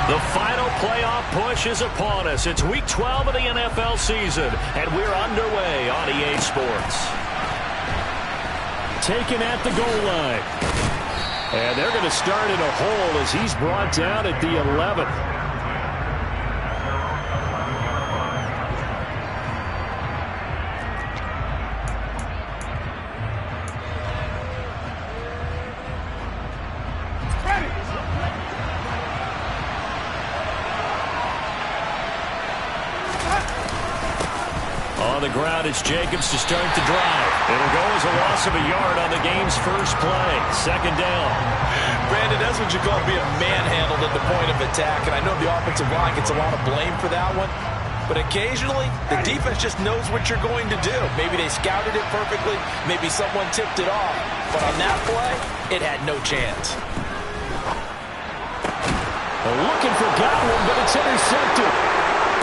The final playoff push is upon us. It's Week 12 of the NFL season, and we're underway on EA Sports. Taken at the goal line. And they're going to start in a hole as he's brought down at the 11th. On the ground, it's Jacobs to start the drive. It'll go as a loss of a yard on the game's first play. Second down. Brandon, that's what you call being manhandled at the point of attack. And I know the offensive line gets a lot of blame for that one. But occasionally, the defense just knows what you're going to do. Maybe they scouted it perfectly. Maybe someone tipped it off. But on that play, it had no chance. Looking for Godwin, but it's intercepted.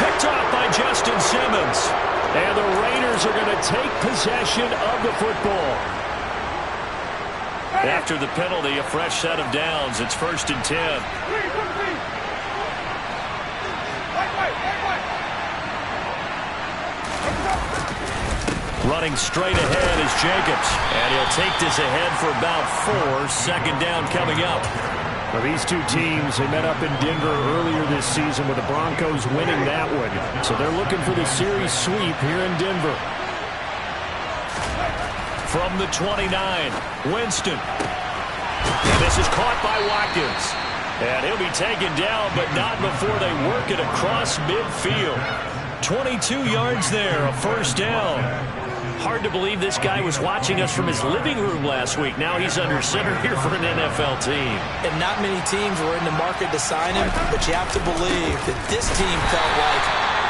Picked off by Justin Simmons. And the Raiders are going to take possession of the football. After the penalty, a fresh set of downs. It's 1st and 10. Running straight ahead is Jacobs. And he'll take this ahead for about 4. Second down coming up. Well, these two teams, they met up in Denver earlier this season with the Broncos winning that one. So they're looking for the series sweep here in Denver. From the 29, Winston. And this is caught by Watkins. And he'll be taken down, but not before they work it across midfield. 22 yards there, a first down. Hard to believe this guy was watching us from his living room last week. Now he's under center here for an NFL team. And not many teams were in the market to sign him, but you have to believe that this team felt like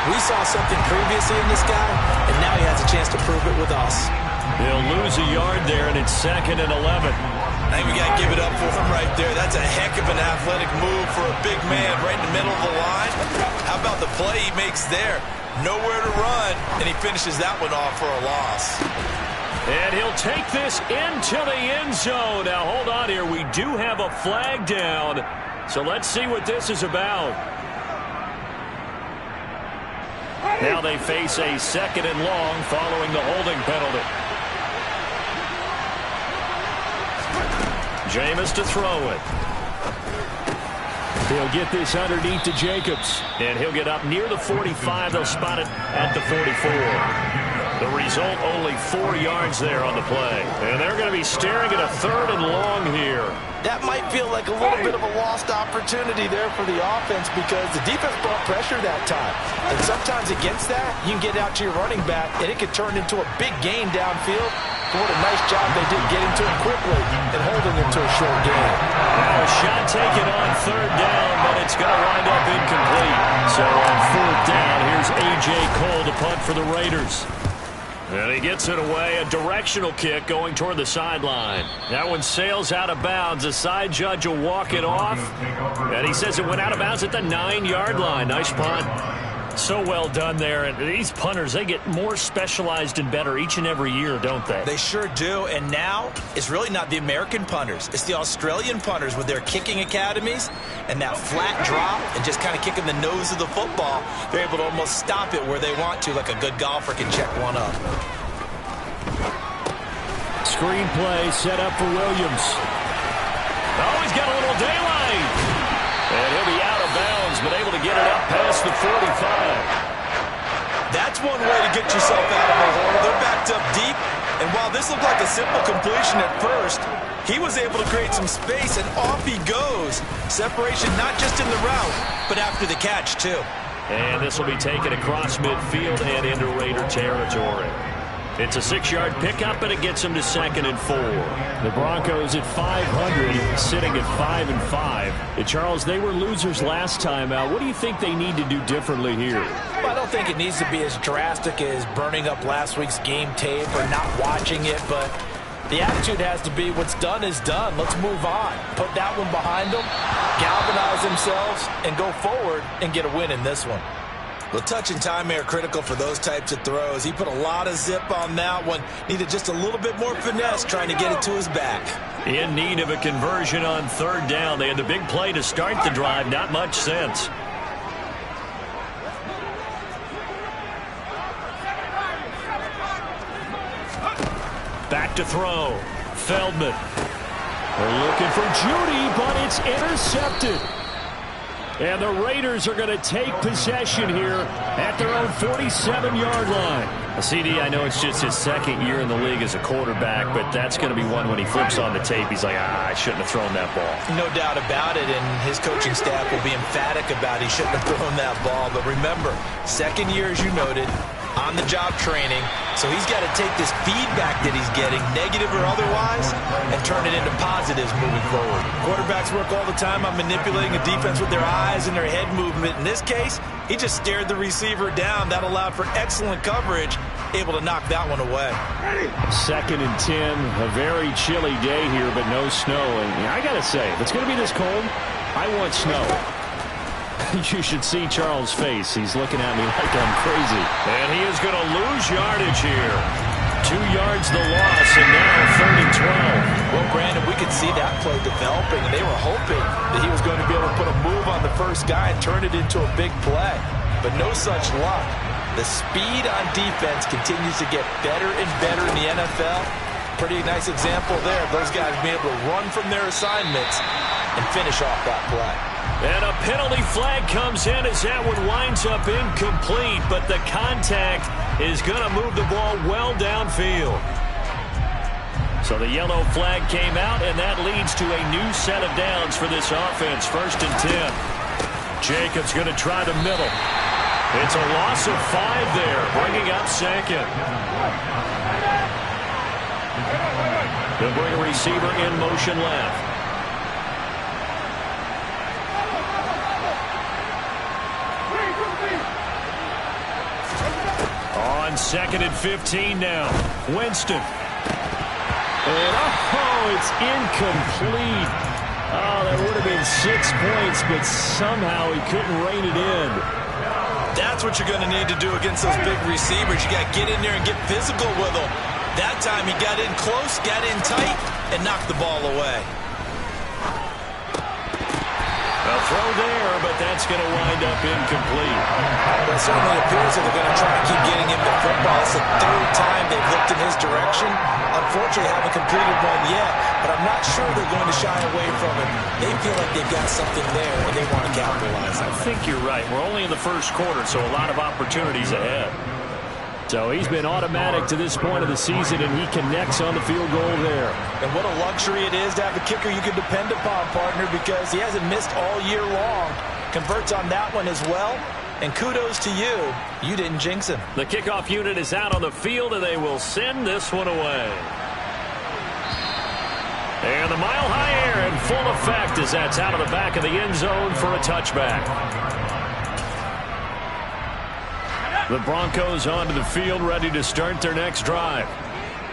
we saw something previously in this guy, and now he has a chance to prove it with us. He'll lose a yard there, and it's 2nd and 11. I think we got to give it up for him right there. That's a heck of an athletic move for a big man right in the middle of the line. How about the play he makes there? Nowhere to run, and he finishes that one off for a loss. And he'll take this into the end zone. Now, hold on here. We do have a flag down, so let's see what this is about. Now they face a 2nd and long following the holding penalty. Jameis to throw it. He'll get this underneath to Jacobs. And he'll get up near the 45. They'll spot it at the 44. The result, only 4 yards there on the play. And they're going to be staring at a 3rd and long here. That might feel like a little bit of a lost opportunity there for the offense because the defense brought pressure that time. And sometimes against that, you can get out to your running back, and it could turn into a big gain downfield. What a nice job they did getting to him quickly and holding him to a short game. Now a shot taken on 3rd down, but it's going to wind up incomplete. So on 4th down, here's A.J. Cole to punt for the Raiders. And he gets it away, a directional kick going toward the sideline. That one sails out of bounds. The side judge will walk it off. And he says it went out of bounds at the 9-yard line. Nice punt. So well done there. And these punters, they get more specialized and better each and every year, don't they? They sure do. And now it's really not the American punters. It's the Australian punters with their kicking academies and that flat drop and just kind of kicking the nose of the football. They're able to almost stop it where they want to, like a good golfer can check one up. Screenplay set up for Williams. Oh, he's got a little daylight. And he'll be out of bounds, but able to get it up past the 45. That's one way to get yourself out of a hole. They're backed up deep, and while this looked like a simple completion at first, he was able to create some space, and off he goes. Separation not just in the route, but after the catch, too. And this will be taken across midfield and into Raider territory. It's a 6-yard pickup, and it gets them to 2nd and 4. The Broncos at 500, sitting at 5-5. Charles, they were losers last time out. What do you think they need to do differently here? Well, I don't think it needs to be as drastic as burning up last week's game tape or not watching it, but the attitude has to be what's done is done. Let's move on. Put that one behind them, galvanize themselves, and go forward and get a win in this one. Well, touch and timing are critical for those types of throws. He put a lot of zip on that one. Needed just a little bit more finesse trying to get it to his back. In need of a conversion on third down. They had the big play to start the drive. Not much sense. Back to throw. Feldman. They're looking for Judy, but it's intercepted. And the Raiders are going to take possession here at their own 47-yard line. CD, I know it's just his second year in the league as a quarterback, but that's going to be one when he flips on the tape. He's like, I shouldn't have thrown that ball. No doubt about it, and his coaching staff will be emphatic about he shouldn't have thrown that ball. But remember, second year, as you noted, on-the-job training, so he's got to take this feedback that he's getting, negative or otherwise, and turn it into positives moving forward. Quarterbacks work all the time on manipulating a defense with their eyes and their head movement. In this case, he just stared the receiver down. That allowed for excellent coverage, able to knock that one away. 2nd and 10, a very chilly day here, but no snow. And I got to say, if it's going to be this cold, I want snow. You should see Charles' face. He's looking at me like I'm crazy. And he is going to lose yardage here. 2 yards the loss, and now 3rd and 12. Well, Brandon, we could see that play developing, and they were hoping that he was going to be able to put a move on the first guy and turn it into a big play. But no such luck. The speed on defense continues to get better and better in the NFL. Pretty nice example there of those guys being able to run from their assignments and finish off that play. And a penalty flag comes in as that one winds up incomplete, but the contact is going to move the ball well downfield. So the yellow flag came out, and that leads to a new set of downs for this offense. 1st and 10. Jacobs going to try the middle. It's a loss of 5 there, bringing up 2nd. They'll bring a receiver in motion left. On 2nd and 15 now. Winston. And it's incomplete. Oh, that would have been 6 points, but somehow he couldn't rein it in. That's what you're going to need to do against those big receivers. You got to get in there and get physical with them. That time he got in close, got in tight, and knocked the ball away. A throw there, but that's going to wind up incomplete. Well, it certainly appears that they're going to try to keep getting him the football. It's the 3rd time they've looked in his direction. Unfortunately, haven't completed one yet, but I'm not sure they're going to shy away from it. They feel like they've got something there, and they want to capitalize on it. I think you're right. We're only in the 1st quarter, so a lot of opportunities ahead. So he's been automatic to this point of the season, and he connects on the field goal there. And what a luxury it is to have a kicker you can depend upon, partner, because he hasn't missed all year long. Converts on that one as well. And kudos to you. You didn't jinx him. The kickoff unit is out on the field, and they will send this one away. And the Mile High Air in full effect as that's out of the back of the end zone for a touchback. The Broncos onto the field, ready to start their next drive.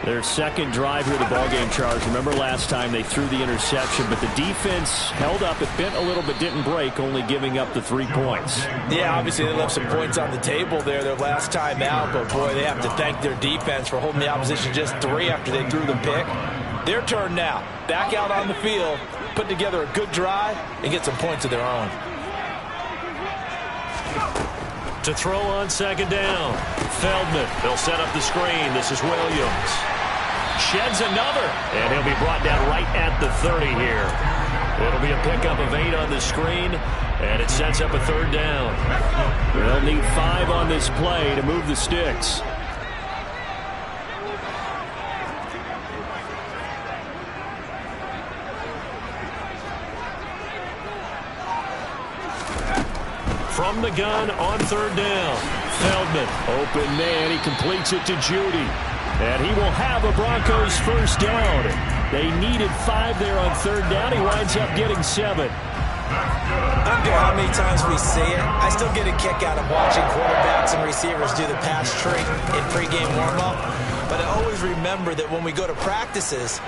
Their 2nd drive here, the ballgame, Charles. Remember last time they threw the interception, but the defense held up. It bent a little, but didn't break, only giving up the 3 points. Yeah, obviously they left some points on the table there their last time out, but boy, they have to thank their defense for holding the opposition just 3 after they threw the pick. Their turn now. Back out on the field, put together a good drive, and get some points of their own. To throw on 2nd down. Feldman. They'll set up the screen. This is Williams. Sheds another. And he'll be brought down right at the 30 here. It'll be a pickup of 8 on the screen, and it sets up a 3rd down. They'll need 5 on this play to move the sticks. From the gun on 3rd down. Feldman, open man. He completes it to Judy. And he will have a Broncos 1st down. They needed 5 there on 3rd down. He winds up getting 7. I don't care how many times we see it. I still get a kick out of watching quarterbacks and receivers do the pass trick in pregame warm-up. But I always remember that when we go to practices,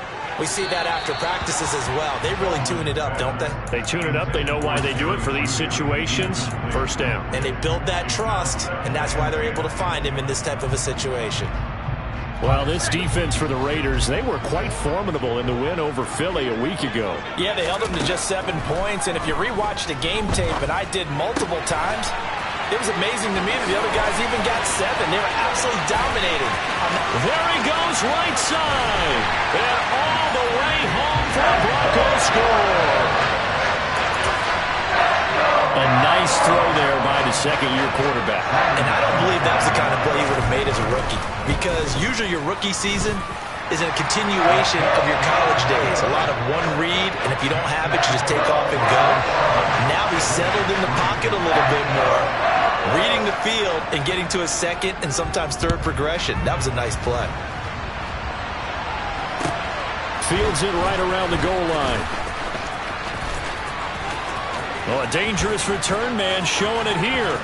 We see that after practices as well. They really tune it up, don't they? They tune it up. They know why they do it for these situations. First down. And they build that trust, and that's why they're able to find him in this type of a situation. Well, this defense for the Raiders, they were quite formidable in the win over Philly a week ago. Yeah, they held them to just 7 points, and if you rewatch the game tape, and I did multiple times, it was amazing to me that the other guys even got 7. They were absolutely dominating. There he goes, right side. And all the way home for a Broncos score. A nice throw there by the second-year quarterback. And I don't believe that was the kind of play he would have made as a rookie, because usually your rookie season is a continuation of your college days. A lot of one read, and if you don't have it, you just take off and go. Now he's settled in the pocket a little bit more, reading the field and getting to a second and sometimes third progression. That was a nice play. Fields it right around the goal line. Well, a dangerous return man showing it here.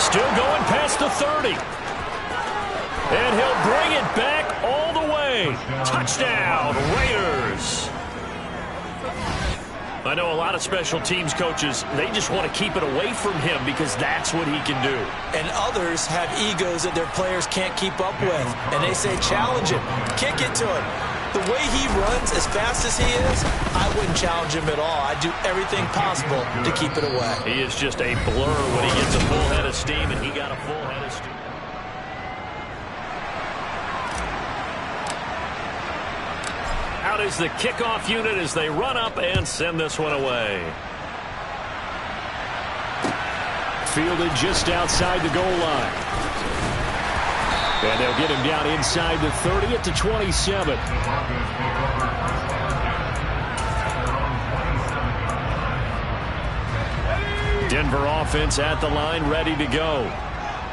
Still going past the 30. And he'll bring it back all the way. Touchdown, Raiders. I know a lot of special teams coaches, they just want to keep it away from him because that's what he can do. And others have egos that their players can't keep up with. And they say, challenge him, kick it to him. The way he runs as fast as he is, I wouldn't challenge him at all. I'd do everything possible to keep it away. He is just a blur when he gets a full head of steam, and he got a full head of steam. Out is the kickoff unit as they run up and send this one away. Fielded just outside the goal line. And they'll get him down inside the 30 at the 27. Denver offense at the line, ready to go.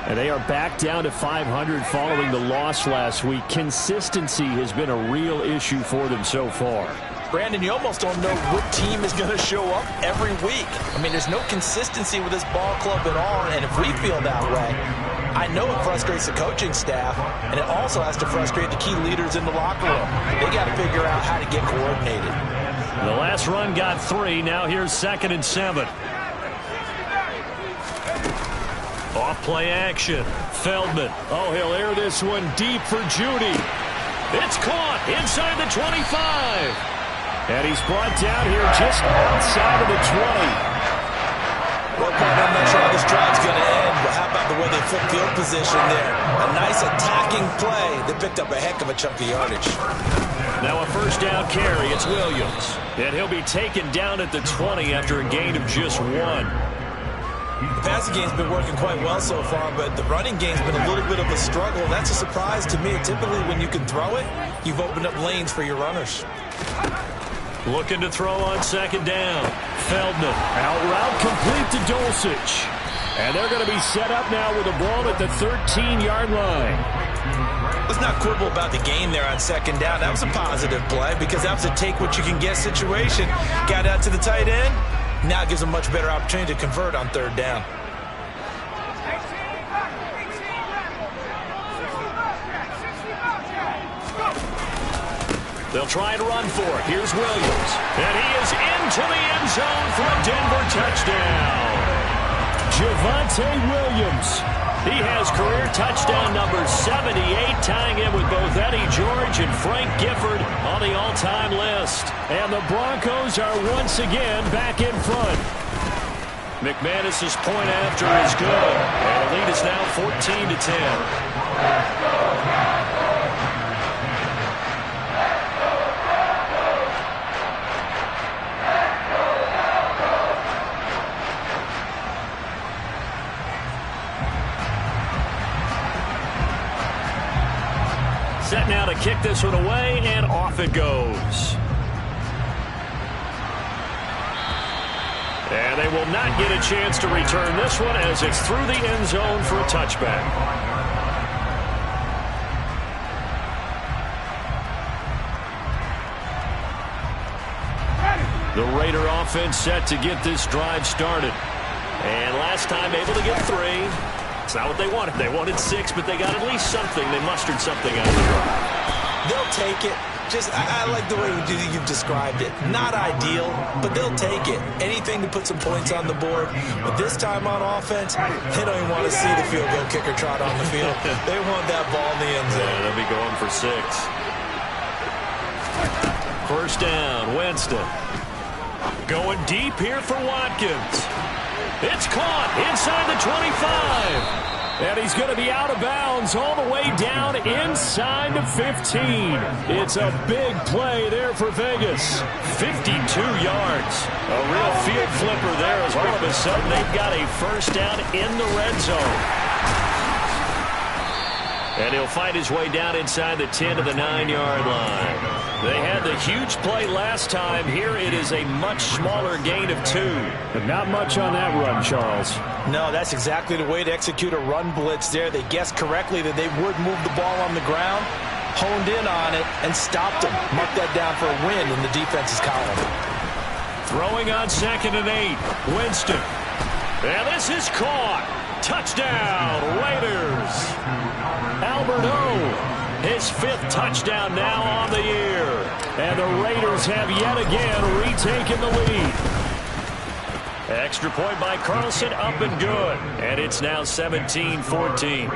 And they are back down to 500 following the loss last week. Consistency has been a real issue for them so far. Brandon, you almost don't know what team is going to show up every week. I mean, there's no consistency with this ball club at all, and if we feel that way, I know it frustrates the coaching staff, and it also has to frustrate the key leaders in the locker room. They got to figure out how to get coordinated. The last run got 3. Now here's 2nd and 7. Off play action. Feldman. Oh, he'll air this one deep for Judy. It's caught inside the 25. And he's brought down here just outside of the 20. Well, I'm not sure how this drive's going to end, but how about the way they flip field position there? A nice attacking play that picked up a heck of a chunk of yardage. Now a first down carry. It's Williams. And he'll be taken down at the 20 after a gain of just 1. The passing game's been working quite well so far, but the running game's been a little bit of a struggle. That's a surprise to me. Typically, when you can throw it, you've opened up lanes for your runners. Looking to throw on 2nd down. Feldman. Out route complete to Dulcich. And they're going to be set up now with the ball at the 13-yard line. Let's not quibble about the gain there on 2nd down. That was a positive play because that was a take-what-you-can-get situation. Got out to the tight end. Now it gives them a much better opportunity to convert on 3rd down. They'll try and run for it. Here's Williams. And he is into the end zone for a Denver touchdown. Javonte Williams. He has career touchdown number 78, tying in with both Eddie George and Frank Gifford on the all-time list. And the Broncos are once again back in front. McManus's point after is good. And the lead is now 14-10. Set now to kick this one away, and off it goes. And they will not get a chance to return this one as it's through the end zone for a touchback. The Raider offense set to get this drive started. And last time able to get 3. It's not what they wanted. They wanted 6, but they got at least something. They mustered something out of the drive. They'll take it. I like the way you've described it. Not ideal, but they'll take it. Anything to put some points on the board. But this time on offense, they don't even want to see the field goal kicker trot on the field. They want that ball in the end zone. Yeah, they'll be going for 6. First down, Winston. Going deep here for Watkins. It's caught inside the 25. And he's going to be out of bounds all the way down inside the 15. It's a big play there for Vegas. 52 yards. A real field flipper there as all of a sudden they've got a first down in the red zone. And he'll fight his way down inside the 10 to the 9-yard line. They had the huge play last time. Here it is a much smaller gain of 2. But not much on that run, Charles. No, that's exactly the way to execute a run blitz there. They guessed correctly that they would move the ball on the ground, honed in on it, and stopped them. Mark that down for a win in the defense's column. Throwing on 2nd and 8. Winston. And this is caught. Touchdown, Raiders. Albert O. His 5th touchdown now on the year. And the Raiders have yet again retaken the lead. Extra point by Carlson, up and good. And it's now 17-14.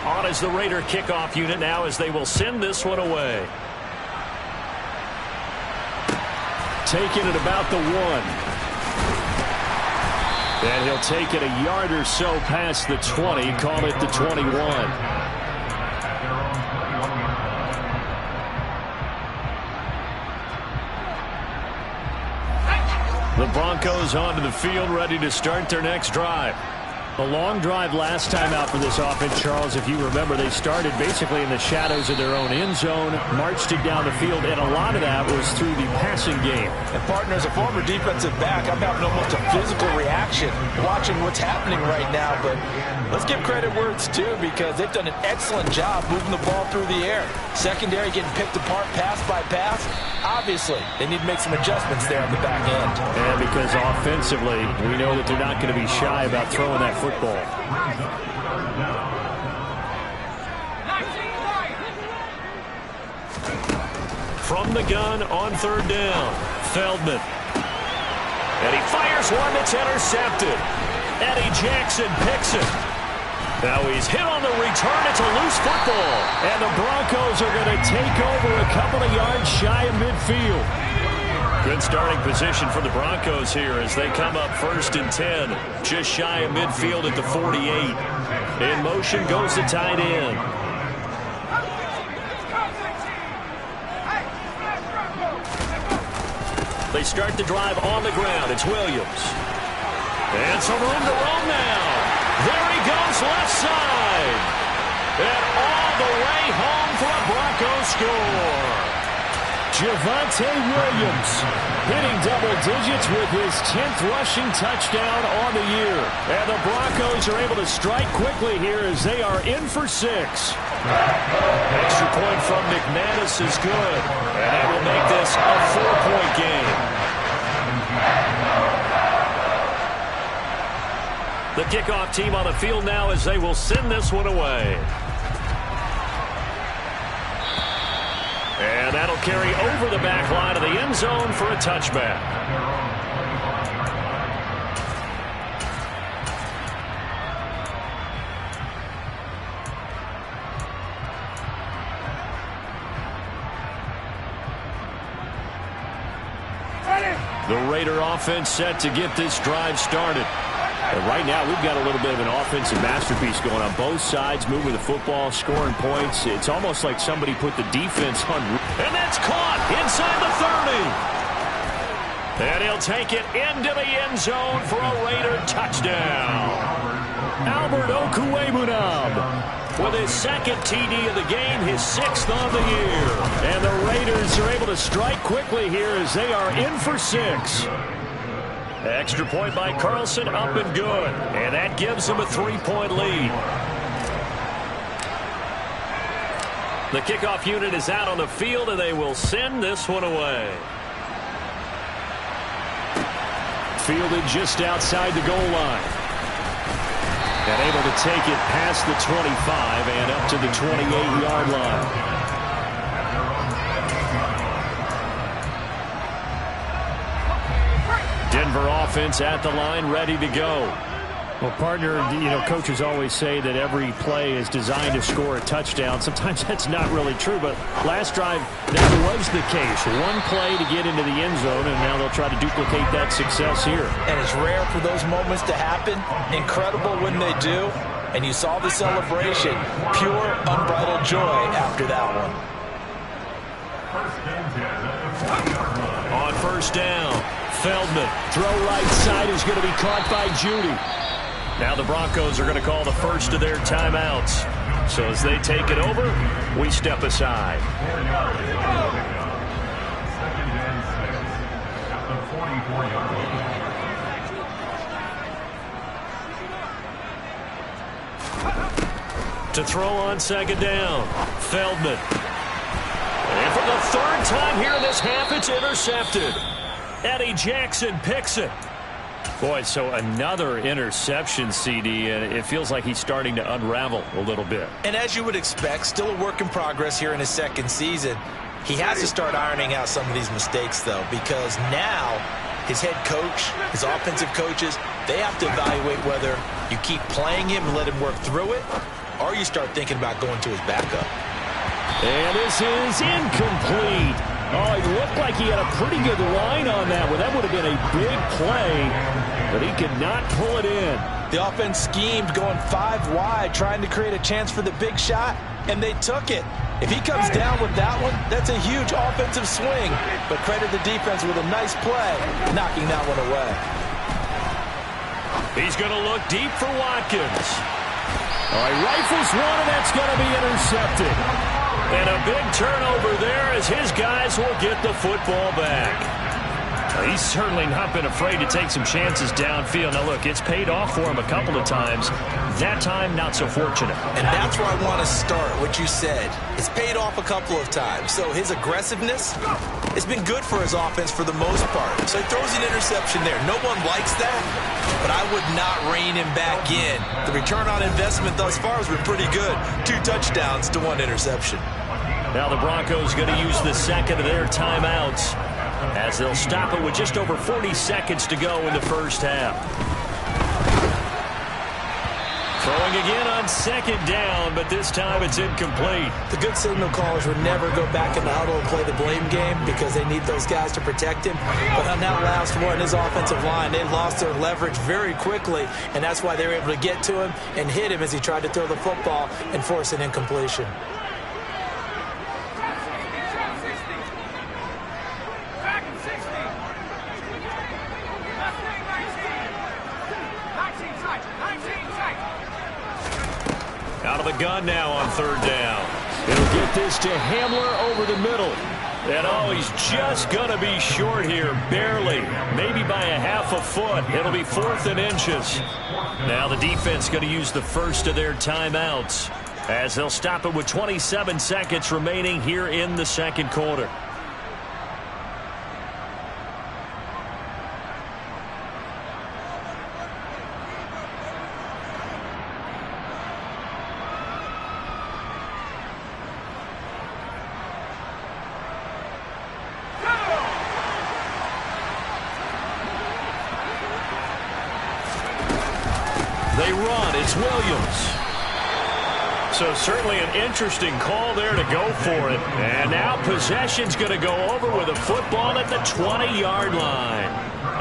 On is the Raider kickoff unit now as they will send this one away. Taking it about the 1. And he'll take it a yard or so past the 20. Call it the 21. The Broncos onto the field, ready to start their next drive. A long drive last time out for this offense, Charles. If you remember, they started basically in the shadows of their own end zone, marched it down the field, and a lot of that was through the passing game. And, partner, as a former defensive back, I'm having almost a physical reaction watching what's happening right now. But let's give credit where it's due because they've done an excellent job moving the ball through the air. Secondary getting picked apart pass by pass. Obviously, they need to make some adjustments there on the back end. And because offensively, we know that they're not going to be shy about throwing that football. From the gun on 3rd down, Feldman. And he fires one that's intercepted. Eddie Jackson picks it. Now he's hit on the return. It's a loose football. And the Broncos are going to take over a couple of yards shy of midfield. Good starting position for the Broncos here as they come up 1st and 10. Just shy of midfield at the 48. In motion goes the tight end. They start the drive on the ground. It's Williams. And some room to roam now. There he goes, left side. And all the way home for a Broncos score. Javonte Williams hitting double digits with his 10th rushing touchdown on the year. And the Broncos are able to strike quickly here as they are in for 6. Extra point from McManus is good. And that will make this a 4-point game. The kickoff team on the field now as they will send this one away. And that'll carry over the back line of the end zone for a touchback. The Raider offense set to get this drive started. And right now, we've got a little bit of an offensive masterpiece going on both sides, moving the football, scoring points. It's almost like somebody put the defense on. And that's caught inside the 30. And he'll take it into the end zone for a Raider touchdown. Albert Okwuegbunam with his 2nd TD of the game, his 6th on the year. And the Raiders are able to strike quickly here as they are in for 6. Extra point by Carlson, up and good. And that gives them a 3-point lead. The kickoff unit is out on the field, and they will send this one away. Fielded just outside the goal line. And able to take it past the 25 and up to the 28-yard line. Denver offense at the line, ready to go. Well, partner, coaches always say that every play is designed to score a touchdown. Sometimes that's not really true, but last drive, that was the case. One play to get into the end zone, and now they'll try to duplicate that success here. And it's rare for those moments to happen. Incredible when they do. And you saw the celebration. Pure, unbridled joy after that one. On first down, Feldman. Throw right side is going to be caught by Judy. Now the Broncos are going to call the first of their timeouts. So as they take it over, we step aside. To throw on second down, Feldman. And for the third time here in this half, it's intercepted. Eddie Jackson picks it. Boy, so another interception, CD, and it feels like he's starting to unravel a little bit. And as you would expect, still a work in progress here in his second season. He has to start ironing out some of these mistakes, though, because now his head coach, his offensive coaches, they have to evaluate whether you keep playing him and let him work through it, or you start thinking about going to his backup. And this is incomplete. Oh, it looked like he had a pretty good line on that one. That would have been a big play, but he could not pull it in. The offense schemed going 5 wide, trying to create a chance for the big shot, and they took it. If he comes down with that one, that's a huge offensive swing. But credit the defense with a nice play, knocking that one away. He's going to look deep for Watkins. All right, rifles one, and that's going to be intercepted. And a big turnover there as his guys will get the football back. He's certainly not been afraid to take some chances downfield. Now, look, it's paid off for him a couple of times. That time, not so fortunate. And that's where I want to start, what you said. It's paid off a couple of times. So his aggressiveness has been good for his offense for the most part. So he throws an interception there. No one likes that, but I would not rein him back in. The return on investment thus far has been pretty good. 2 touchdowns to 1 interception. Now the Broncos going to use the second of their timeouts as they'll stop it with just over 40 seconds to go in the first half. Throwing again on second down, but this time it's incomplete. The good signal callers would never go back in the huddle and play the blame game because they need those guys to protect him. But on that last one, his offensive line, they lost their leverage very quickly, and that's why they were able to get to him and hit him as he tried to throw the football and force an incompletion. Out of the gun now on third down. He'll get this to Hamler over the middle. And oh, he's just going to be short here, barely. Maybe by a half a foot. It'll be 4th and inches. Now the defense going to use the first of their timeouts as they'll stop it with 27 seconds remaining here in the second quarter. They run. It's Williams. So certainly an interesting call there to go for it. And now possession's going to go over with a football at the 20-yard line.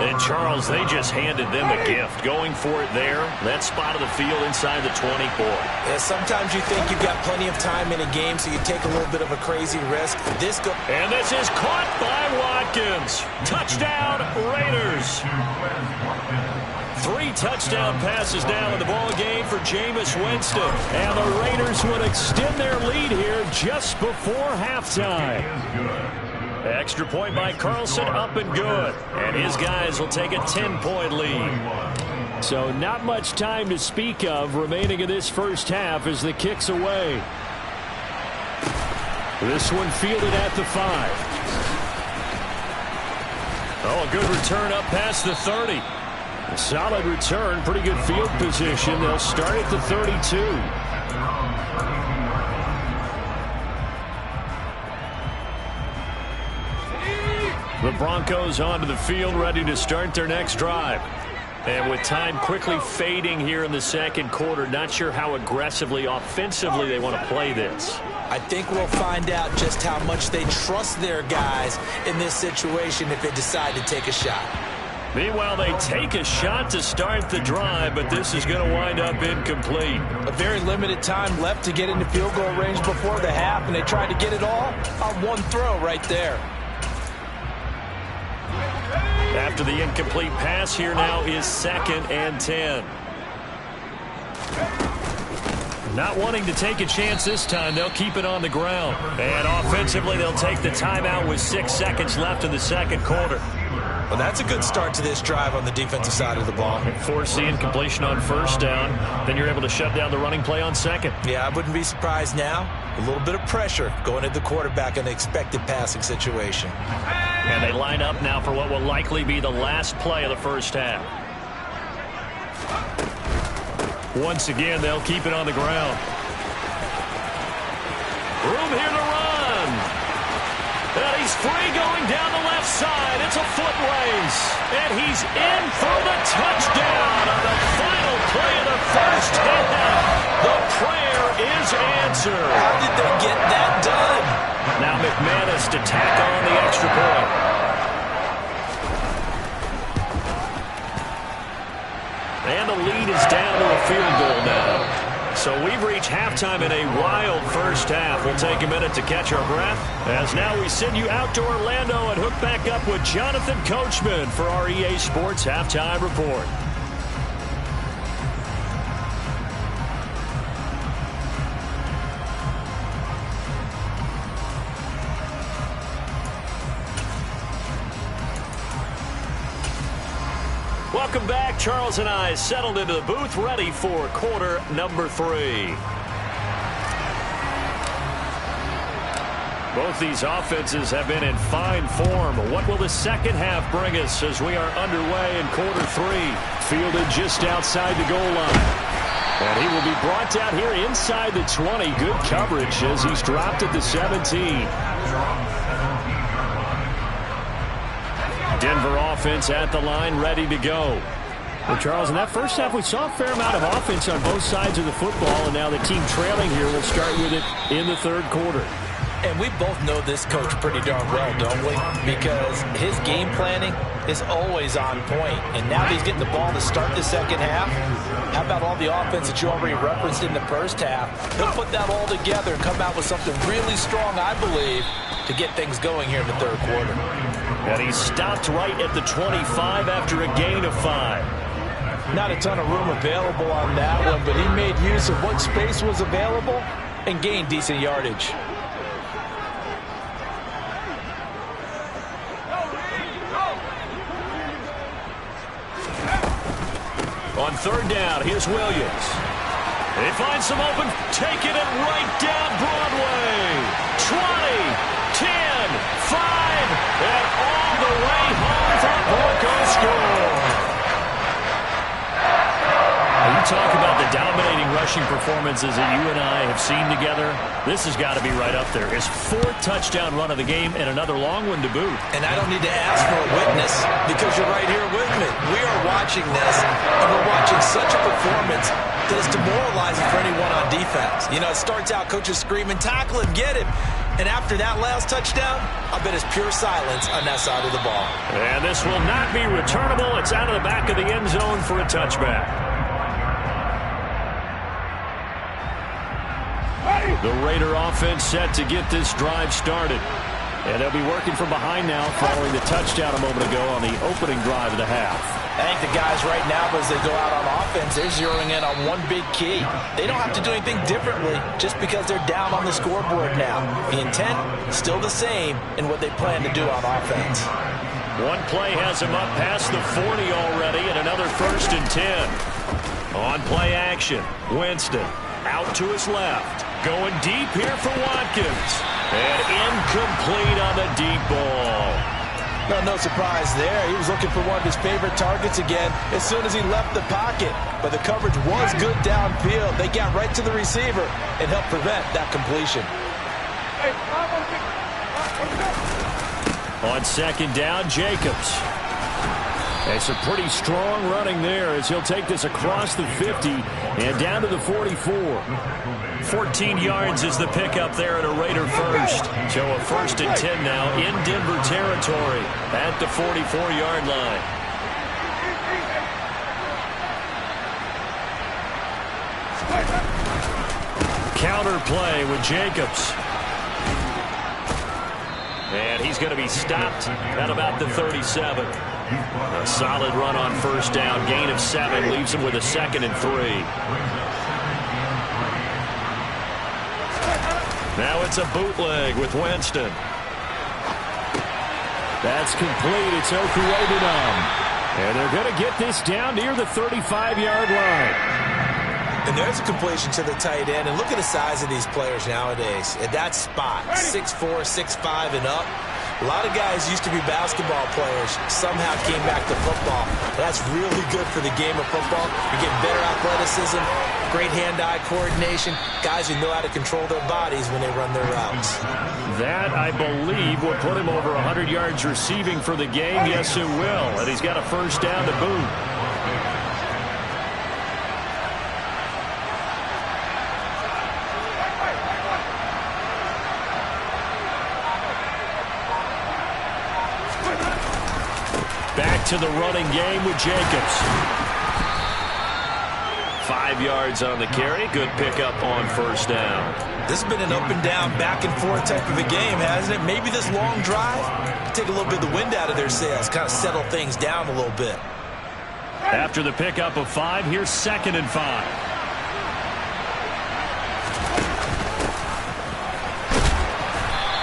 And Charles, they just handed them a gift. Going for it there. That spot of the field inside the 24. Yeah, sometimes you think you've got plenty of time in a game, so you take a little bit of a crazy risk. And this is caught by Watkins. Touchdown, Raiders. 3 touchdown passes now in the ball game for Jameis Winston. And the Raiders would extend their lead here just before halftime. Extra point by Carlson, up and good. And his guys will take a 10-point lead. So not much time to speak of remaining in this first half as the kick's away. This one fielded at the 5. Oh, a good return up past the 30. A solid return, pretty good field position. They'll start at the 32. The Broncos onto the field, ready to start their next drive. And with time quickly fading here in the second quarter, not sure how aggressively, offensively they want to play this. I think we'll find out just how much they trust their guys in this situation if they decide to take a shot. Meanwhile, they take a shot to start the drive, but this is going to wind up incomplete. A very limited time left to get into field goal range before the half, and they tried to get it all on one throw right there. After the incomplete pass, here now is 2nd and 10. Not wanting to take a chance this time, they'll keep it on the ground. And offensively, they'll take the timeout with 6 seconds left in the second quarter. Well, that's a good start to this drive on the defensive side of the ball. Force the incompletion on first down. Then you're able to shut down the running play on second. Yeah, I wouldn't be surprised now. A little bit of pressure going at the quarterback in an expected passing situation. And they line up now for what will likely be the last play of the first half. Once again, they'll keep it on the ground. Room here to run. And he's free going down the left side. It's a foot race. And he's in for the touchdown on the final play of the first half. The prayer is answered. How did they get that done? Now McManus to tack on the extra point. And the lead is down to a field goal now. So we've reached halftime in a wild first half. We'll take a minute to catch our breath, as now we send you out to Orlando and hook back up with Jonathan Coachman for our EA Sports Halftime Report. Welcome back. Charles and I settled into the booth, ready for quarter number 3. Both these offenses have been in fine form. What will the second half bring us as we are underway in quarter 3? Fielded just outside the goal line. And he will be brought down here inside the 20. Good coverage as he's dropped at the 17. Denver offense at the line, ready to go. Well, Charles, in that first half, we saw a fair amount of offense on both sides of the football, and now the team trailing here will start with it in the third quarter. And we both know this coach pretty darn well, don't we? Because his game planning is always on point. And now he's getting the ball to start the second half. How about all the offense that you already referenced in the first half? He'll put that all together and come out with something really strong, I believe, to get things going here in the third quarter. And he stopped right at the 25 after a gain of 5. Not a ton of room available on that one, but he made use of what space was available and gained decent yardage. On third down, here's Williams. They find some open, taking it right down Broadway. 20, 10, 5, and all the way home for a Broncos score. You talk about the dominating rushing performances that you and I have seen together. This has got to be right up there. His 4th touchdown run of the game and another long one to boot. And I don't need to ask for a witness because you're right here with me. We are watching this, and we're watching such a performance that is demoralizing for anyone on defense. You know, it starts out coaches screaming, tackle him, get him. And after that last touchdown, I bet it's pure silence on that side of the ball. And this will not be returnable. It's out of the back of the end zone for a touchback. The Raider offense set to get this drive started. And they'll be working from behind now following the touchdown a moment ago on the opening drive of the half. I think the guys right now, as they go out on offense, they're zeroing in on one big key. They don't have to do anything differently just because they're down on the scoreboard now. The intent is still the same in what they plan to do on offense. One play has him up past the 40 already, and another 1st and 10. On play action, Winston out to his left. Going deep here for Watkins. And incomplete on the deep ball. No surprise there. He was looking for one of his favorite targets again as soon as he left the pocket. But the coverage was good downfield. They got right to the receiver and helped prevent that completion. On second down, Jacobs. It's a pretty strong running there as he'll take this across the 50 and down to the 44. 14 yards is the pickup there at a Raider first. So a 1st and 10 now in Denver territory at the 44-yard line. Counter play with Jacobs. And he's going to be stopped at about the 37. A solid run on first down. Gain of 7 leaves him with a 2nd and 3. Now it's a bootleg with Winston. That's complete. It's Okuwebunam. And they're going to get this down near the 35-yard line. And there's a completion to the tight end. And look at the size of these players nowadays. At that spot, 6'4", 6'5", and up. A lot of guys used to be basketball players, somehow came back to football. That's really good for the game of football. You're getting better athleticism, great hand-eye coordination, guys who know how to control their bodies when they run their routes. That, I believe, will put him over 100 yards receiving for the game. Yes, it will. And he's got a first down to boot. Back to the running game with Jacobs. 5 yards on the carry. Good pickup on first down. This has been an up and down, back and forth type of a game, hasn't it? Maybe this long drive take a little bit of the wind out of their sails, kind of settle things down a little bit. After the pickup of 5, here's 2nd and 5.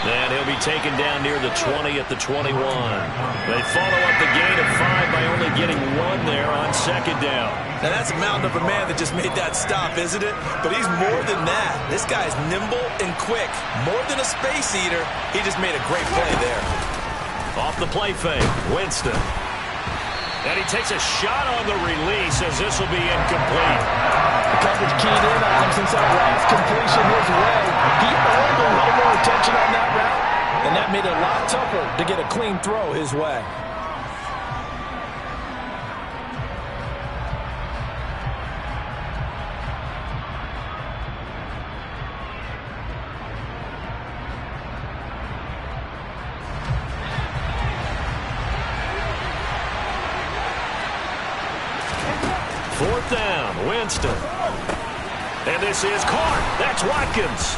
And he'll be taken down near the 20 at the 21. They follow up the gain of 5 by only getting 1 there on second down. Now that's a mountain of a man that just made that stop, isn't it? But he's more than that. This guy's nimble and quick. More than a space eater. He just made a great play there. Off the play fake, Winston. And he takes a shot on the release as this will be incomplete. The coverage keyed in on him since that last completion his way. He earned a little more attention on that route, and that made it a lot tougher to get a clean throw his way. Fourth down, Winston. And this is caught. That's Watkins.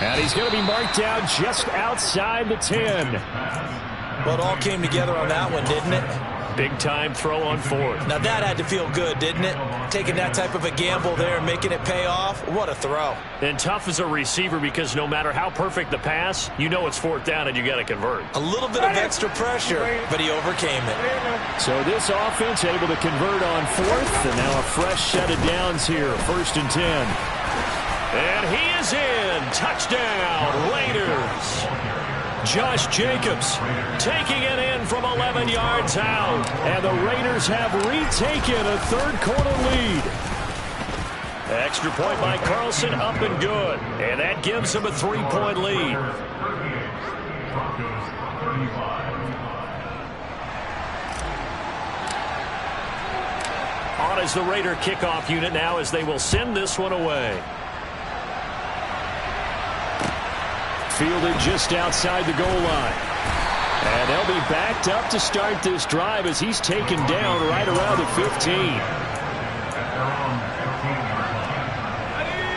And he's going to be marked down just outside the 10. Well, it all came together on that one, didn't it? Big-time throw on 4th. Now that had to feel good, didn't it? Taking that type of a gamble there and making it pay off. What a throw. And tough as a receiver because no matter how perfect the pass, you know it's 4th down and you got to convert. A little bit of extra pressure, but he overcame it. So this offense able to convert on 4th, and now a fresh set of downs here. 1st and 10. And he is in. Touchdown, Raiders. Josh Jacobs taking it in from 11 yards out. And the Raiders have retaken a third-quarter lead. Extra point by Carlson, up and good. And that gives him a 3-point lead. On is the Raider kickoff unit now as they will send this one away. Fielded just outside the goal line. And they'll be backed up to start this drive as he's taken down right around the 15.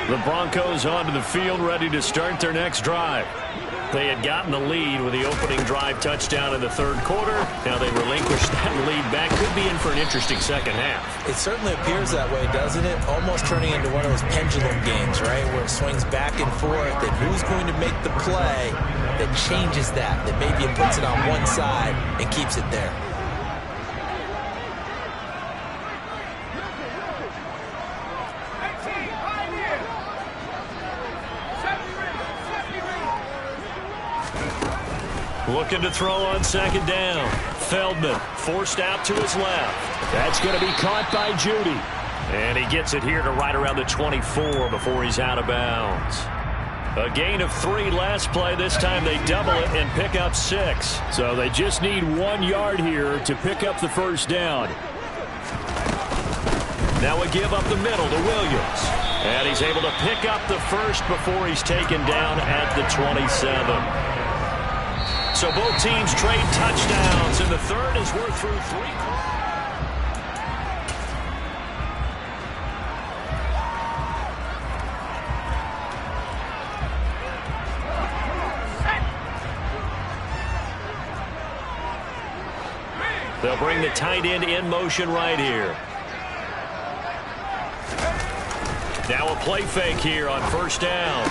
The Broncos onto the field ready to start their next drive. They had gotten the lead with the opening drive touchdown in the third quarter. Now they relinquished that lead back. Could be in for an interesting second half. It certainly appears that way, doesn't it? Almost turning into one of those pendulum games, right? Where it swings back and forth. And who's going to make the play that changes that? That maybe it puts it on one side and keeps it there. Looking to throw on second down. Feldman forced out to his left. That's going to be caught by Judy. And he gets it here to right around the 24 before he's out of bounds. A gain of 3 last play. This time they double it and pick up 6. So they just need 1 yard here to pick up the first down. Now a give up the middle to Williams. And he's able to pick up the first before he's taken down at the 27. So both teams trade touchdowns, and the third is we're through 3 quarters. They'll bring the tight end in motion right here. Now a play fake here on first down.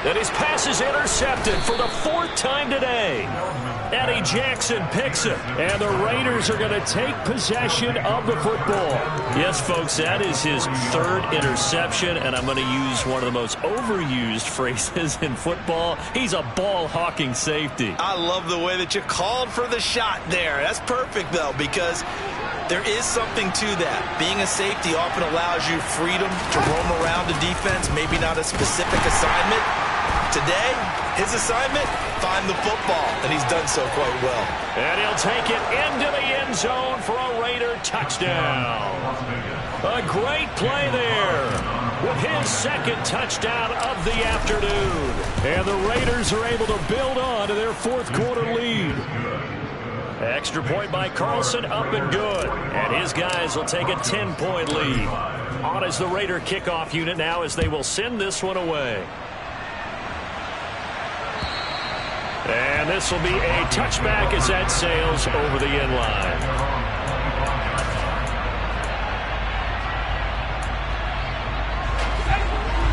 And his pass is intercepted for the 4th time today. Eddie Jackson picks it. And the Raiders are going to take possession of the football. Yes, folks, that is his 3rd interception, and I'm going to use one of the most overused phrases in football. He's a ball-hawking safety. I love the way that you called for the shot there. That's perfect, though, because there is something to that. Being a safety often allows you freedom to roam around the defense, maybe not a specific assignment. Today, his assignment, find the football, and he's done so quite well. And he'll take it into the end zone for a Raider touchdown. A great play there with his 2nd touchdown of the afternoon. And the Raiders are able to build on to their 4th quarter lead. Extra point by Carlson, up and good. And his guys will take a 10-point lead. On is the Raider kickoff unit now as they will send this one away. And this will be a touchback as that sails over the end line.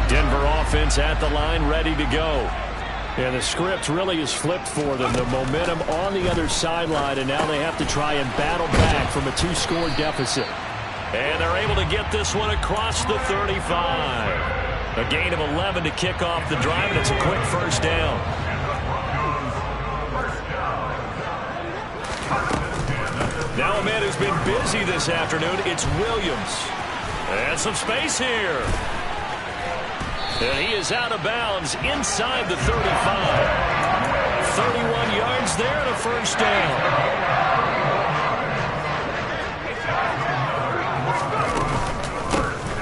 Denver offense at the line, ready to go. And the script really is flipped for them. The momentum on the other sideline, and now they have to try and battle back from a 2-score deficit. And they're able to get this one across the 35. A gain of 11 to kick off the drive, and it's a quick first down. Now a man who's been busy this afternoon, it's Williams. And some space here. And he is out of bounds inside the 35. 31 yards there and a first down.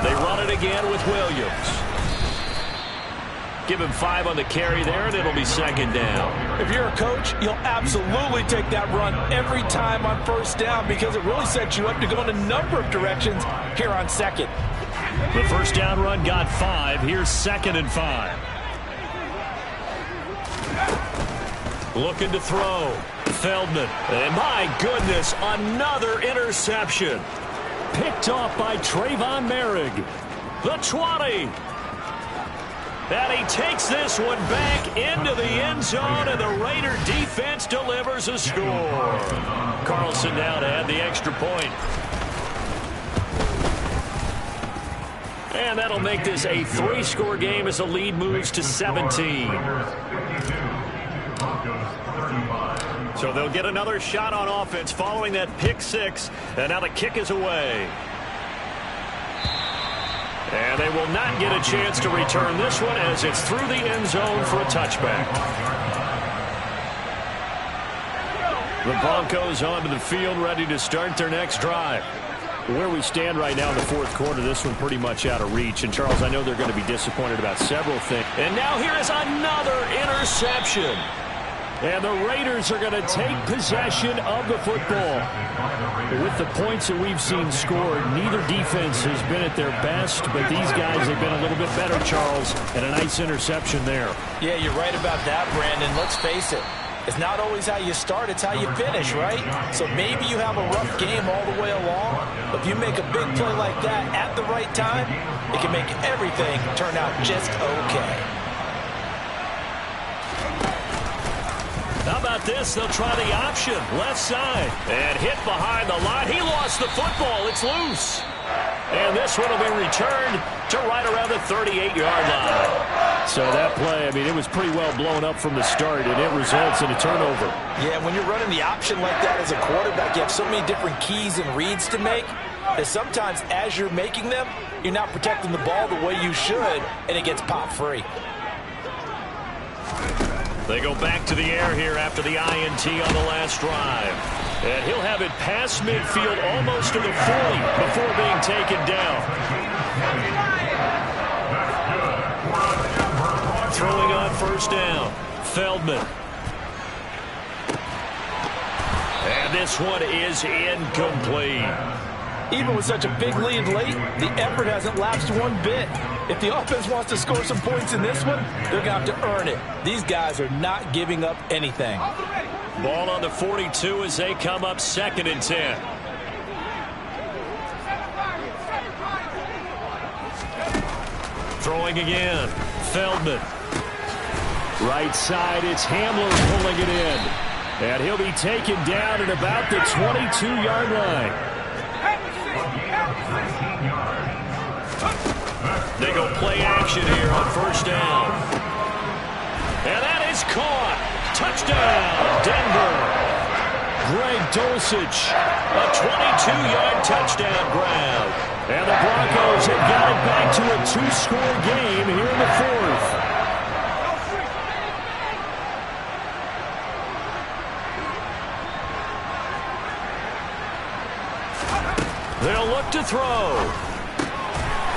They run it again with Williams. Give him 5 on the carry there, and it'll be 2nd down. If you're a coach, you'll absolutely take that run every time on first down because it really sets you up to go in a number of directions here on 2nd. The first down run got 5. Here's 2nd and 5. Looking to throw. Feldman. And my goodness, another interception. Picked off by Trayvon Merrick. The 20. And he takes this one back into the end zone, and the Raider defense delivers a score. Carlson now to add the extra point. And that'll make this a 3-score game as the lead moves to 17. So they'll get another shot on offense following that pick 6, and now the kick is away. And they will not get a chance to return this one as it's through the end zone for a touchback. The Broncos onto the field ready to start their next drive. Where we stand right now in the 4th quarter, this one pretty much out of reach. And, Charles, I know they're going to be disappointed about several things. And now here is another interception. And the Raiders are going to take possession of the football. With the points that we've seen scored, neither defense has been at their best, but these guys have been a little bit better, Charles, and a nice interception there. Yeah, you're right about that, Brandon. Let's face it. It's not always how you start, it's how you finish, right? So maybe you have a rough game all the way along, but if you make a big play like that at the right time, it can make everything turn out just okay. How about this? They'll try the option. Left side. And hit behind the line. He lost the football. It's loose. And this one will be returned to right around the 38-yard line. So that play, I mean, it was pretty well blown up from the start, and it results in a turnover. Yeah, when you're running the option like that as a quarterback, you have so many different keys and reads to make that sometimes as you're making them, you're not protecting the ball the way you should, and it gets popped free. They go back to the air here after the INT on the last drive. And he'll have it past midfield almost to the 40 before being taken down. Throwing on first down, Feldman. And this one is incomplete. Even with such a big lead late, the effort hasn't lapsed one bit. If the offense wants to score some points in this one, they're going to have to earn it. These guys are not giving up anything. Ball on the 42 as they come up 2nd and 10. Throwing again, Feldman. Right side, it's Hamler pulling it in. And he'll be taken down at about the 22-yard line. They go play action here on first down. And that is caught. Touchdown, Denver. Greg Dulcich. A 22-yard touchdown grab. And the Broncos have got it back to a 2-score game here in the 4th. They'll look to throw.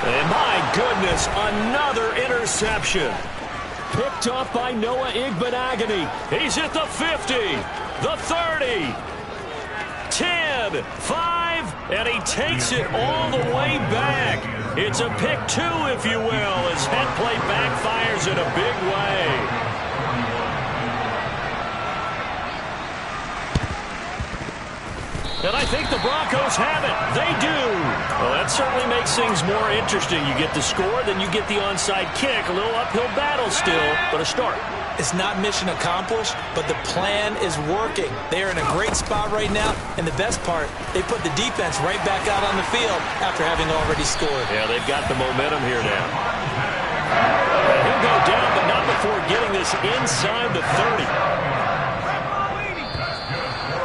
And my goodness, another interception. Picked off by Noah Igbenogany. He's at the 50, the 30, 10, 5, and he takes it all the way back. It's a pick 2, if you will, as head play backfires in a big way. And I think the Broncos have it. They do. Well, that certainly makes things more interesting. You get the score, then you get the onside kick. A little uphill battle still, but a start. It's not mission accomplished, but the plan is working. They're in a great spot right now, and the best part, they put the defense right back out on the field after having already scored. Yeah, they've got the momentum here now. And he'll go down, but not before getting this inside the 30.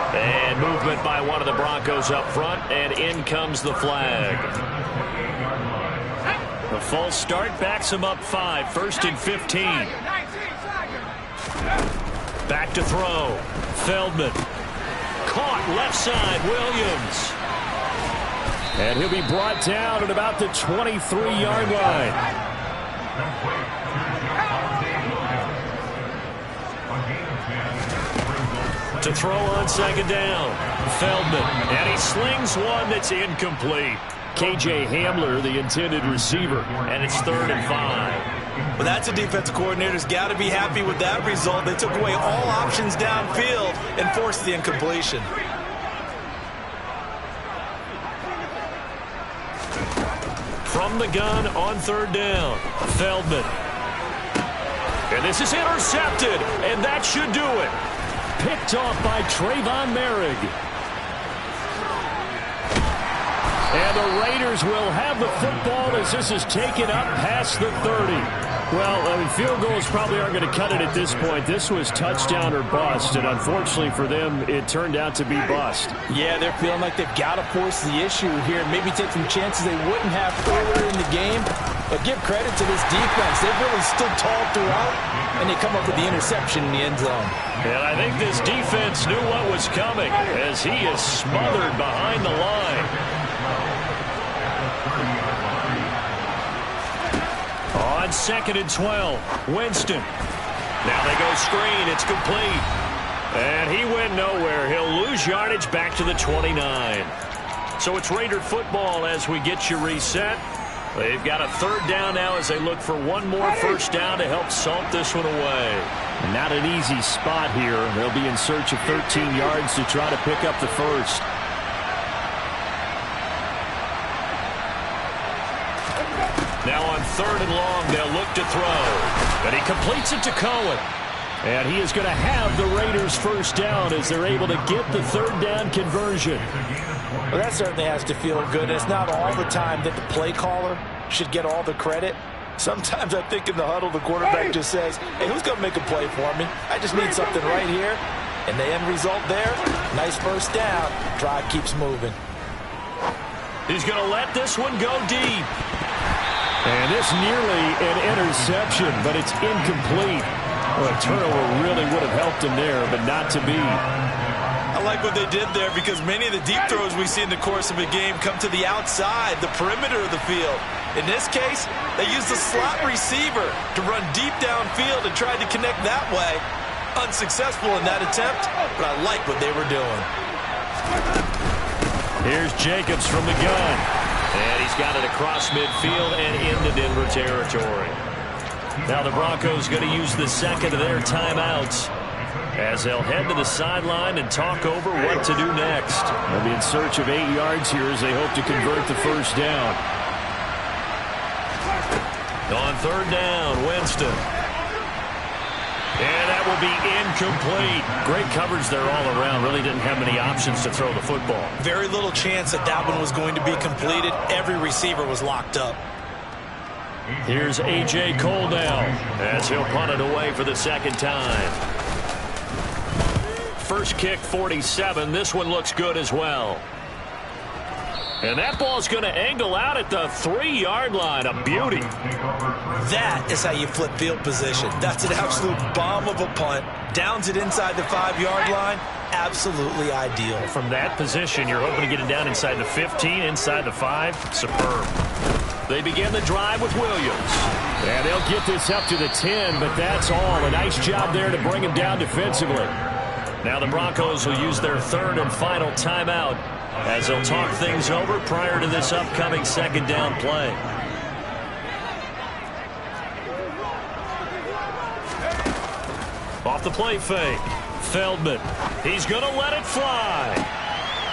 And movement by one of the Broncos up front, and in comes the flag. The false start backs him up 5, 1st and 15. Back to throw. Feldman. Caught left side, Williams. And he'll be brought down at about the 23-yard line. To throw on 2nd down, Feldman, and he slings one that's incomplete. KJ Hamler, the intended receiver, and it's 3rd and 5. Well, that's a defensive coordinator's got to be happy with that result. They took away all options downfield and forced the incompletion. From the gun on 3rd down, Feldman. And this is intercepted, and that should do it. Picked off by Trayvon Merrick. And the Raiders will have the football as this is taken up past the 30. Well, I mean, field goals probably aren't going to cut it at this point. This was touchdown or bust, and unfortunately for them, it turned out to be bust. Yeah, they're feeling like they've got to force the issue here, maybe take some chances they wouldn't have earlier in the game. But give credit to this defense. They've really stood tall throughout, and they come up with the interception in the end zone. And I think this defense knew what was coming as he is smothered behind the line. On 2nd and 12, Winston. Now they go screen. It's complete. And he went nowhere. He'll lose yardage back to the 29. So it's Raider football as we get you reset. They've got a 3rd down now as they look for one more first down to help salt this one away. Not an easy spot here. They'll be in search of 13 yards to try to pick up the first. Now on 3rd and long, they'll look to throw. And he completes it to Cohen. And he is going to have the Raiders first down as they're able to get the 3rd down conversion. Well, that certainly has to feel good. It's not all the time that the play caller should get all the credit. Sometimes I think in the huddle, the quarterback just says, hey, who's going to make a play for me? I just need something right here. And the end result there, nice first down. Drive keeps moving. He's going to let this one go deep. And this nearly an interception, but it's incomplete. Well, a turnover really would have helped him there, but not to be. I like what they did there because many of the deep throws we see in the course of a game come to the outside, the perimeter of the field. In this case, they used the slot receiver to run deep downfield and tried to connect that way. Unsuccessful in that attempt, but I like what they were doing. Here's Jacobs from the gun. And he's got it across midfield and into Denver territory. Now the Broncos going to use the second of their timeouts as they'll head to the sideline and talk over what to do next. They'll be in search of 8 yards here as they hope to convert the first down. On third down, Winston. And that will be incomplete. Great coverage there all around. Really didn't have many options to throw the football. Very little chance that that one was going to be completed. Every receiver was locked up. Here's A.J. Cole now as he'll punt it away for the second time. First kick, 47. This one looks good as well. And that ball's going to angle out at the 3-yard line. A beauty. That is how you flip field position. That's an absolute bomb of a punt. Downs it inside the 5-yard line. Absolutely ideal. From that position, you're hoping to get it down inside the 15, inside the 5. Superb. They begin the drive with Williams. And they'll get this up to the 10, but that's all. A nice job there to bring him down defensively. Now the Broncos will use their third and final timeout as they'll talk things over prior to this upcoming second down play. Off the play fake. Feldman. He's going to let it fly.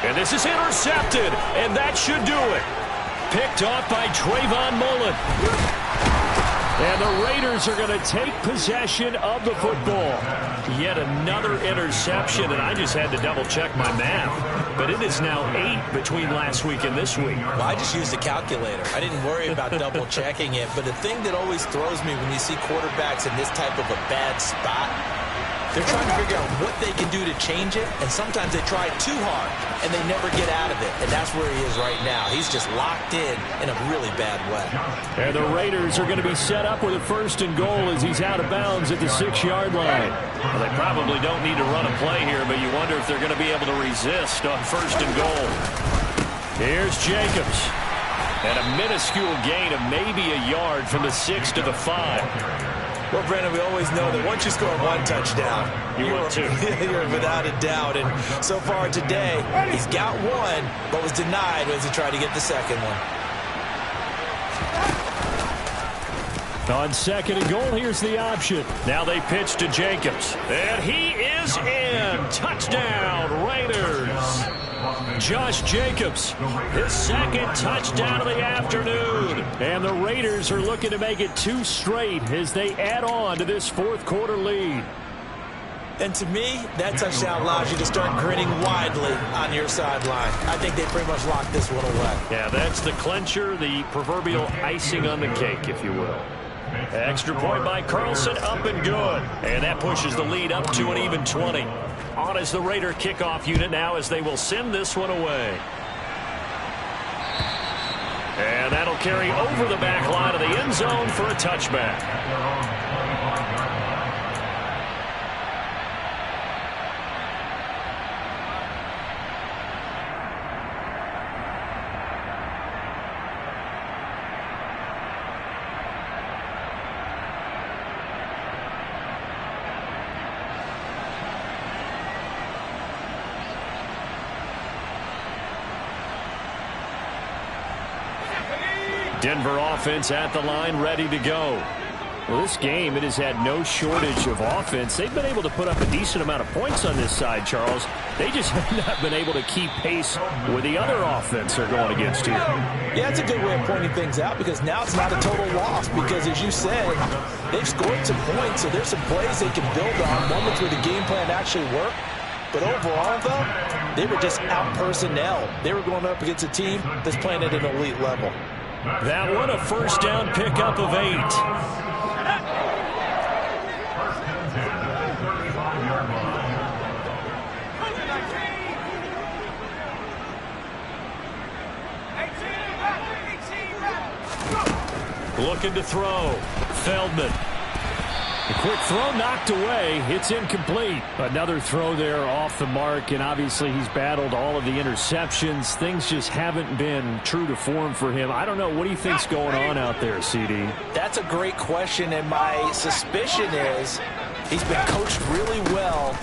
And this is intercepted, and that should do it. Picked off by Trayvon Mullen. And the Raiders are going to take possession of the football. Yet another interception, and I just had to double-check my math. But it is now 8 between last week and this week. Well, I just used a calculator. I didn't worry about double-checking it. But the thing that always throws me when you see quarterbacks in this type of a bad spot, they're trying to figure out what they can do to change it, and sometimes they try too hard, and they never get out of it. And that's where he is right now. He's just locked in a really bad way. And the Raiders are going to be set up with a first and goal as he's out of bounds at the 6-yard line. Well, they probably don't need to run a play here, but you wonder if they're going to be able to resist on first and goal. Here's Jacobs. And a minuscule gain of maybe a yard from the 6 to the 5. Well, Brandon, we always know that once you score one touchdown, you're without a doubt. And so far today, he's got one, but was denied as he tried to get the second one. On second and goal, here's the option. Now they pitch to Jacobs. And he is in. Touchdown, Raiders. Josh Jacobs, his second touchdown of the afternoon. And the Raiders are looking to make it 2 straight as they add on to this fourth-quarter lead. And to me, that touchdown allows you to start grinning widely on your sideline. I think they pretty much locked this one away. Yeah, that's the clincher, the proverbial icing on the cake, if you will. Extra point by Carlson, up and good. And that pushes the lead up to an even 20. On is the Raider kickoff unit now as they will send this one away. And that'll carry over the back line of the end zone for a touchback. Denver offense at the line, ready to go. Well, this game, it has had no shortage of offense. They've been able to put up a decent amount of points on this side, Charles. They just have not been able to keep pace with the other offense they're going against here. Yeah, it's a good way of pointing things out because now it's not a total loss because, as you said, they've scored some points, so there's some plays they can build on, moments where the game plan actually worked. But overall, though, they were just out personnel. They were going up against a team that's playing at an elite level. That one a first down pickup of 8. Looking to throw. Feldman. A quick throw knocked away. It's incomplete. Another throw there off the mark, and obviously he's battled all of the interceptions. Things just haven't been true to form for him. I don't know. What do you think's going on out there, CD? That's a great question, and my suspicion is he's been coached really well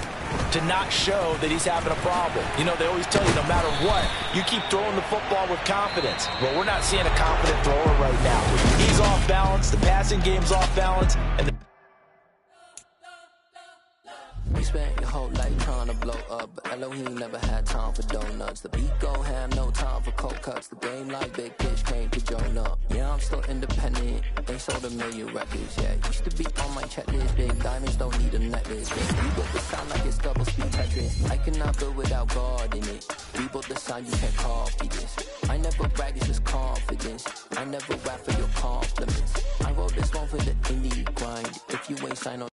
to not show that he's having a problem. You know, they always tell you no matter what, you keep throwing the football with confidence. Well, we're not seeing a confident thrower right now. He's off balance. The passing game's off balance. And You spent your whole life trying to blow up, but Elohim never had time for donuts. The beat go ham, no time for cold cuts. The game like Big Pitch came to Jonah. Yeah, I'm still independent. They sold 1 million records, yeah. Used to be on my checklist. Big diamonds don't need a necklace. Yeah, we built the sound like it's double speed Tetris. I cannot build without God in it. We built the sound, you can't copy this. I never brag, it's just confidence. I never rap for your compliments. I wrote this one for the indie grind. If you ain't signed on